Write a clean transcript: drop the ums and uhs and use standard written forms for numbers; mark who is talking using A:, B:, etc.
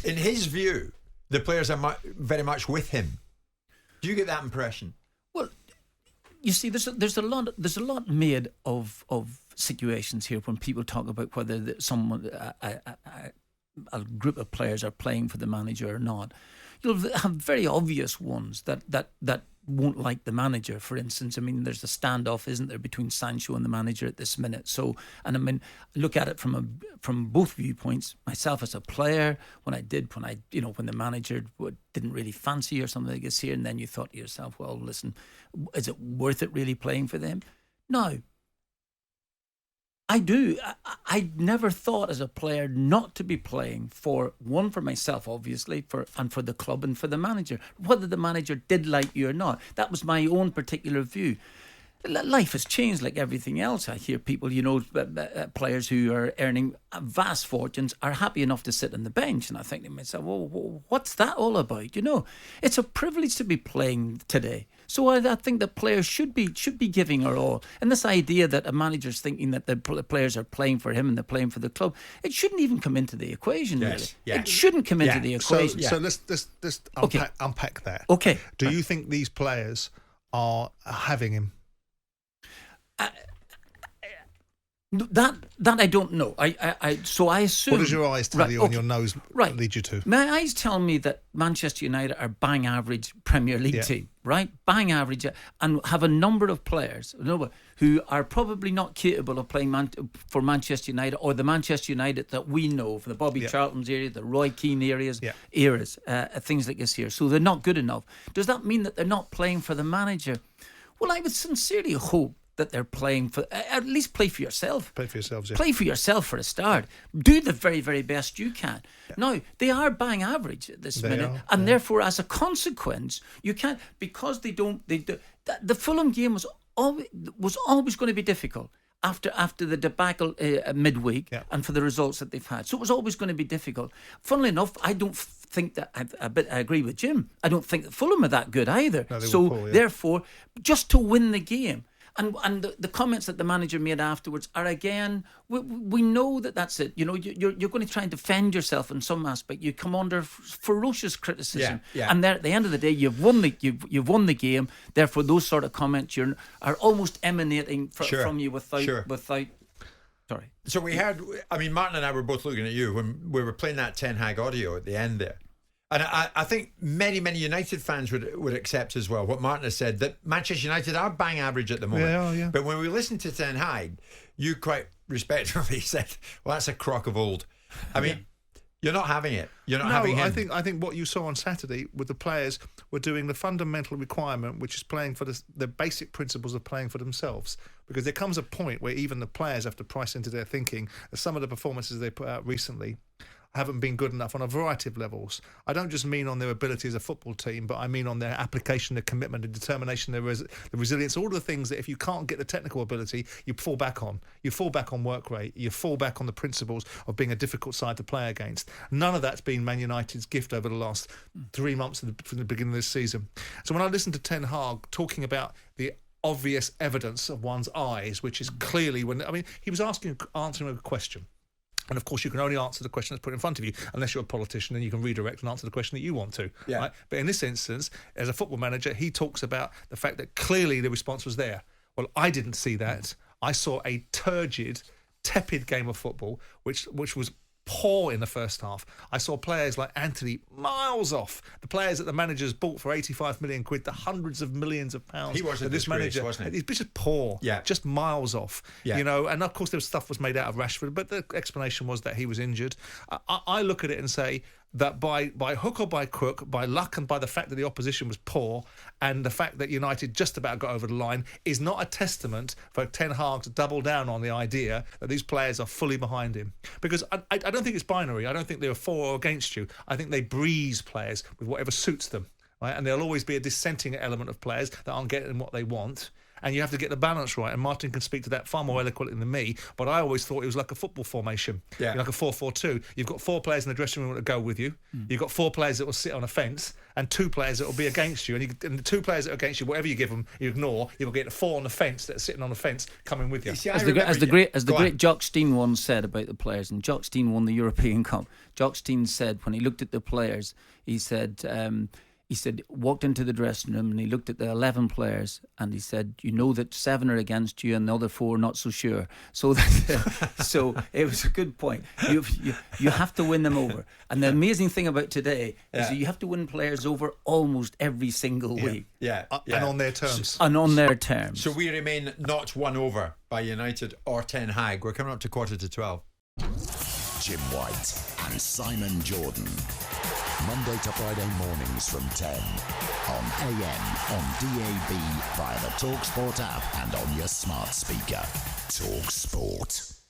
A: in his view, the players are very much with him. Do you get that impression?
B: Well, you see, there's a lot made of situations here when people talk about whether someone a group of players are playing for the manager or not. You'll have very obvious ones that won't like the manager. For instance, I mean, there's a standoff, isn't there, between Sancho and the manager at this minute? So, and I mean, look at it from both viewpoints. Myself as a player, when the manager didn't really fancy or something like this here, and then you thought to yourself, well, listen, is it worth it really playing for them? No. I do. I never thought as a player not to be playing for myself, obviously, and for the club and for the manager, whether the manager did like you or not. That was my own particular view. Life has changed like everything else. I hear people, players who are earning vast fortunes are happy enough to sit on the bench. And I think to myself, well, what's that all about? It's a privilege to be playing today. So I think that players should be giving our all. And this idea that a manager's thinking that the players are playing for him and they're playing for the club, it shouldn't even come into the equation, really. Yeah. It shouldn't come into the equation.
C: So let's unpack that.
B: Okay.
C: Do you think these players are having him?
B: That I don't know. So I assume.
C: What does your eyes tell you and your nose lead you to?
B: My eyes tell me that Manchester United are bang average Premier League team, right? Bang average, and have a number of players who are probably not capable of playing for Manchester United or the Manchester United that we know, for the Bobby Charlton's area, the Roy Keane eras, things like this here. So they're not good enough. Does that mean that they're not playing for the manager? Well, I would sincerely hope that they're playing for, at least play for yourself.
C: Play for yourselves, yeah.
B: Play for yourself for a start. Do the very, very best you can. Yeah. Now, they are bang average at this minute, and therefore, as a consequence, you can't, because they do. The Fulham game was always going to be difficult after the debacle midweek and for the results that they've had. So it was always going to be difficult. Funnily enough, I don't think that, I agree with Jim, I don't think that Fulham are that good either.
C: No,
B: so therefore, just to win the game, and the comments that the manager made afterwards are, again, we know that's it. You're going to try and defend yourself in some aspect. You come under ferocious criticism, and there, at the end of the day, you've won the game. Therefore, those sort of comments are almost emanating from you without. Sorry.
A: So we heard. I mean, Martin and I were both looking at you when we were playing that Ten Hag audio at the end there. And I think many United fans would accept as well what Martin has said, that Manchester United are bang average at the moment.
C: Yeah.
A: But when we listened to Ten Hag, you quite respectfully said, well, that's a crock of old. I mean, you're not having it. You're not having him.
C: I think what you saw on Saturday with the players were doing the fundamental requirement, which is playing for the basic principles of playing for themselves. Because there comes a point where even the players have to price into their thinking that some of the performances they put out recently haven't been good enough on a variety of levels. I don't just mean on their ability as a football team, but I mean on their application, their commitment, their determination, the resilience, all the things that if you can't get the technical ability, you fall back on. You fall back on work rate. You fall back on the principles of being a difficult side to play against. None of that's been Man United's gift over the last 3 months from the beginning of this season. So when I listen to Ten Hag talking about the obvious evidence of one's eyes, which is clearly he was answering a question. And of course, you can only answer the question that's put in front of you unless you're a politician and you can redirect and answer the question that you want to. Yeah. Right? But in this instance, as a football manager, he talks about the fact that clearly the response was there. Well, I didn't see that. I saw a turgid, tepid game of football, which was poor in the first half. I saw players like Anthony miles off the players that the managers bought for 85 million quid, the hundreds of millions of pounds.
A: He was a disgrace, wasn't he?
C: He's just poor, just miles off. And of course there was stuff was made out of Rashford, but the explanation was that he was injured. I look at it and say that by hook or by crook, by luck and by the fact that the opposition was poor and the fact that United just about got over the line is not a testament for Ten Hag to double down on the idea that these players are fully behind him. Because I don't think it's binary. I don't think they're for or against you. I think they breeze players with whatever suits them. Right? And there'll always be a dissenting element of players that aren't getting what they want. and you have to get the balance right. And Martin can speak to that far more eloquently than me, but I always thought it was like a football formation, like a 4-4-2. You've got 4 players in the dressing room that go with you. You've got 4 players that will sit on a fence, and 2 players that will be against you. And the 2 players that are against you, whatever you give them, you ignore. You'll get the 4 on the fence that are sitting on the fence coming with you.
A: See,
B: As the great Jock Stein once said about the players, and Jock Stein won the European Cup. Jock Stein said when he looked at the players, he said walked into the dressing room and he looked at the 11 players and he said, you know that 7 are against you and the other 4 are not so sure. So so it was a good point. You have to win them over. And the amazing thing about today is that you have to win players over almost every single week.
C: And on their terms.
B: And on their terms.
A: So we remain not won over by United or Ten Hag. We're coming up to 11:45.
D: Jim White and Simon Jordan. Monday to Friday mornings from 10 on AM, on DAB, via the talkSPORT app and on your smart speaker. talkSPORT.